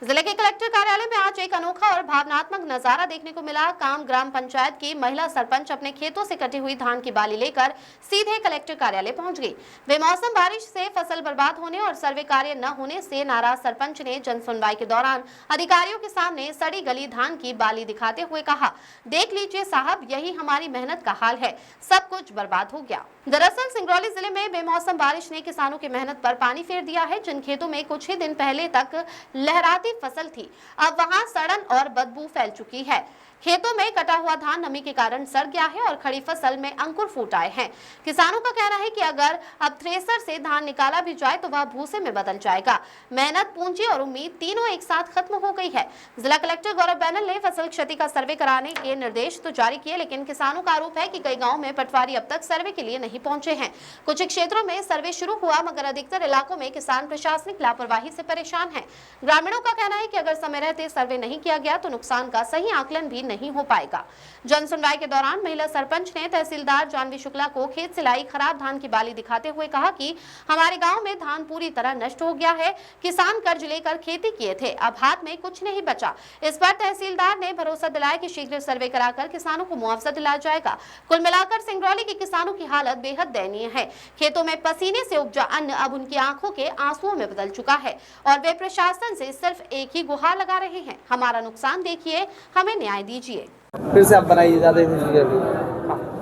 जिले के कलेक्टर कार्यालय में आज एक अनोखा और भावनात्मक नजारा देखने को मिला। ग्राम पंचायत की महिला सरपंच अपने खेतों से कटी हुई धान की बाली लेकर सीधे कलेक्टर कार्यालय पहुंच गई। बेमौसम बारिश से फसल बर्बाद होने और सर्वे कार्य न होने से नाराज सरपंच ने जन सुनवाई के दौरान अधिकारियों के सामने सड़ी गली धान की बाली दिखाते हुए कहा, देख लीजिए साहब, यही हमारी मेहनत का हाल है, सब कुछ बर्बाद हो गया। दरअसल सिंगरौली जिले में बेमौसम बारिश ने किसानों की मेहनत पर पानी फेर दिया है। जिन खेतों में कुछ ही दिन पहले तक लहराती फसल थी, अब वहां सड़न और बदबू फैल चुकी है। खेतों में कटा हुआ धान नमी के कारण सड़ गया है और खड़ी फसल में अंकुर फूट आए हैं। किसानों का कहना है कि अगर अब थ्रेसर से धान निकाला भी जाए तो वह भूसे में बदल जाएगा। मेहनत, पूंजी और उम्मीद तीनों एक साथ खत्म हो गई है। जिला कलेक्टर गौरव बैनल ने फसल क्षति का सर्वे कराने के निर्देश तो जारी किए, लेकिन किसानों का आरोप है कि कई गाँव में पटवारी अब तक सर्वे के लिए नहीं पहुंचे हैं। कुछ क्षेत्रों में सर्वे शुरू हुआ, मगर अधिकतर इलाकों में किसान प्रशासनिक लापरवाही से परेशान है। ग्रामीणों का कहना है कि अगर समय रहते सर्वे नहीं किया गया तो नुकसान का सही आकलन भी नहीं हो पाएगा। जन सुनवाई के दौरान महिला सरपंच ने तहसीलदार जानवी शुक्ला को खेत से लाई खराब धान की बाली दिखाते हुए कहा कि हमारे गांव में धान पूरी तरह नष्ट हो गया है। किसान कर्ज लेकर खेती किए थे, अब हाथ में कुछ नहीं बचा। इस पर तहसीलदार ने भरोसा दिलाया कि शीघ्र सर्वे कराकर किसानों को मुआवजा दिलाया जाएगा। कुल मिलाकर सिंगरौली के किसानों की हालत बेहद दयनीय है। खेतों में पसीने से उपजा अन्न अब उनकी आंखों के आंसुओं में बदल चुका है और वे प्रशासन से सिर्फ एक ही गुहार लगा रहे हैं, हमारा नुकसान देखिए, हमें न्याय दीजिए। फिर से आप बनाइए, ज़्यादा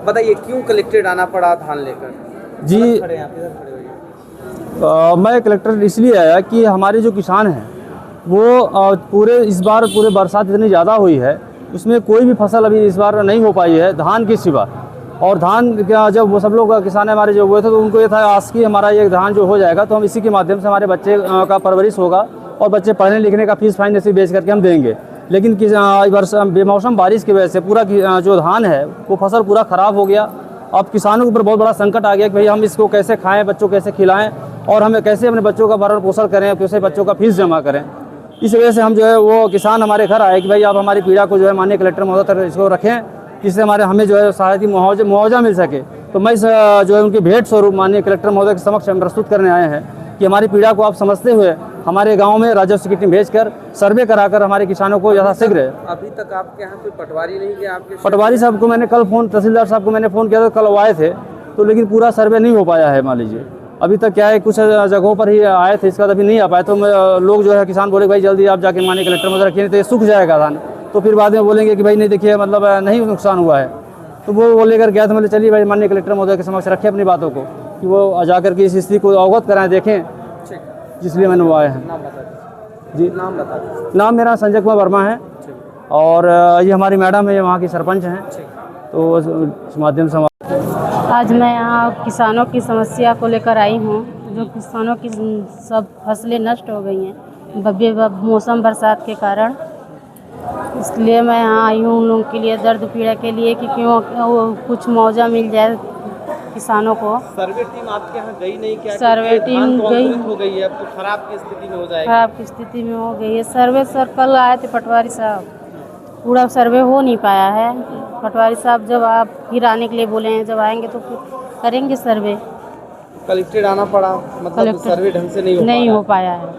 बताइए क्यों कलेक्टेड आना पड़ा धान लेकर? जी, मैं कलेक्टर इसलिए आया कि हमारे जो किसान हैं वो पूरे इस बार पूरे बरसात इतनी ज़्यादा हुई है, उसमें कोई भी फसल अभी इस बार नहीं हो पाई है धान के सिवा। और धान का जब वो सब लोग किसान हमारे जो हुए थे तो उनको ये था आस कि हमारा ये धान जो हो जाएगा तो हम इसी के माध्यम से हमारे बच्चे का परवरिश होगा और बच्चे पढ़ने लिखने का फीस फाइन जैसे बेच करके हम देंगे। लेकिन बेमौसम बारिश की वजह से पूरा जो धान है वो फसल पूरा ख़राब हो गया। अब किसानों के ऊपर बहुत बड़ा संकट आ गया कि भाई हम इसको कैसे खाएं, बच्चों कैसे खिलाएं और हमें कैसे अपने बच्चों का भरण पोषण करें, कैसे बच्चों का फीस जमा करें। इस वजह से हम जो है वो किसान हमारे घर आए कि भाई आप हमारी पीड़ा को जो है माननीय कलेक्टर महोदय तक इसको रखें, जिससे हमें जो है सहायता मुआवजा मिल सके। तो मैं जो है उनकी भेंट स्वरूप माननीय कलेक्टर महोदय के समक्ष हम प्रस्तुत करने आए हैं कि हमारी पीड़ा को आप समझते हुए हमारे गांव में राजस्व की टीम भेजकर सर्वे कराकर हमारे किसानों को यथाशीघ्र। अभी तक आपके यहाँ कोई पटवारी नहीं गया? आपके पटवारी साहब को मैंने कल फ़ोन, तहसीलदार साहब को मैंने फ़ोन किया था, कल वो आए थे तो लेकिन पूरा सर्वे नहीं हो पाया है। मान लीजिए अभी तक क्या है, कुछ जगहों पर ही आए थे, इसका अभी नहीं आ पाए। तो लोग जो है किसान बोले भाई जल्दी आप जाके माननीय कलेक्टर महोदय रखिए, तो ये सूख जाएगा धान। तो फिर बाद में बोलेंगे कि भाई नहीं देखिए मतलब नहीं नुकसान हुआ है। तो वो लेकर गया, तो मैंने चलिए भाई माननीय कलेक्टर महोदय के समक्ष रखें अपनी बातों को कि वो जाकर के इस स्थिति को अवगत कराएं, देखें, इसलिए मैंने वो आए हैं। जी, नाम बता दीजिए। नाम मेरा संजय कुमार वर्मा है और ये हमारी मैडम है, वहाँ की सरपंच हैं। तो इस माध्यम से आज मैं यहाँ किसानों की समस्या को लेकर आई हूँ। जो किसानों की सब फसलें नष्ट हो गई हैं मौसम बरसात के कारण, इसलिए मैं यहाँ आई हूँ उन लोगों के लिए, दर्द पीड़ा के लिए कि क्यों कुछ मुआवजा मिल जाए किसानों को। सर्वे टीम आपके यहाँ गई नहीं क्या? सर्वे टीम गई हो गई है, अब तो खराब की स्थिति में हो जाएगी। खराब की स्थिति में हो गई है। सर्वे सर कल आए थे पटवारी साहब, पूरा सर्वे हो नहीं पाया है। पटवारी साहब जब आप फिर आने के लिए बोले हैं, जब आएंगे तो फिर करेंगे सर्वे। कलेक्टेड आना पड़ा, मतलब सर्वे ढंग से नहीं हो पाया है।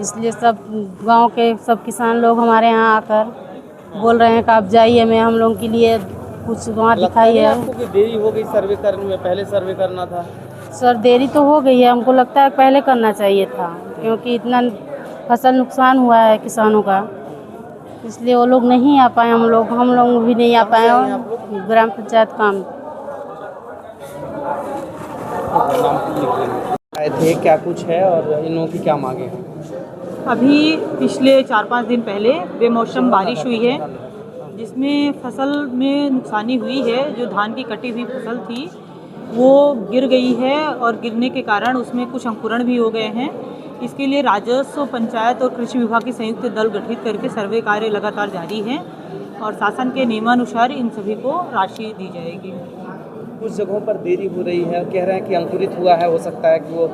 इसलिए सब गांव के सब किसान लोग हमारे यहाँ आकर बोल रहे हैं कि आप जाइए, मैं हम लोगों के लिए कुछ वहाँ दिखाइए। आपको कि देरी हो गई सर्वे करने में? पहले सर्वे करना था। सर देरी तो हो गई है, हमको लगता है पहले करना चाहिए था, क्योंकि इतना फसल नुकसान हुआ है किसानों का, इसलिए वो लोग नहीं आ पाए। हम लोग भी नहीं आ पाए। ग्राम पंचायत काम आए थे, क्या कुछ है और इन लोगों की क्या मांगे हैं? अभी पिछले 4-5 दिन पहले बेमौसम बारिश हुई है, जिसमें फसल में नुकसानी हुई है। जो धान की कटी हुई फसल थी वो गिर गई है और गिरने के कारण उसमें कुछ अंकुरण भी हो गए हैं। इसके लिए राजस्व, पंचायत और कृषि विभाग की संयुक्त दल गठित करके सर्वे कार्य लगातार जारी है और शासन के नियमानुसार इन सभी को राशि दी जाएगी। कुछ जगहों पर देरी हो रही है, कह रहे हैं कि अंकुरित हुआ है, हो सकता है कि वो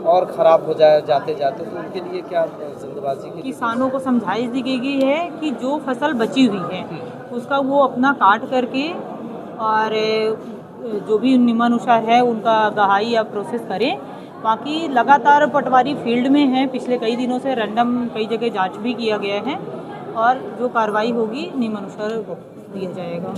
और ख़राब हो जाए जाते जाते, तो उनके लिए क्या जल्दबाजी की? किसानों को समझाइश दी गई है कि जो फसल बची हुई है उसका वो अपना काट करके और जो भी नियमानुसार है उनका गहाई या प्रोसेस करें बाकी लगातार पटवारी फील्ड में हैं, पिछले कई दिनों से रैंडम कई जगह जांच भी किया गया है और जो कार्रवाई होगी नियमानुसार दिया जाएगा।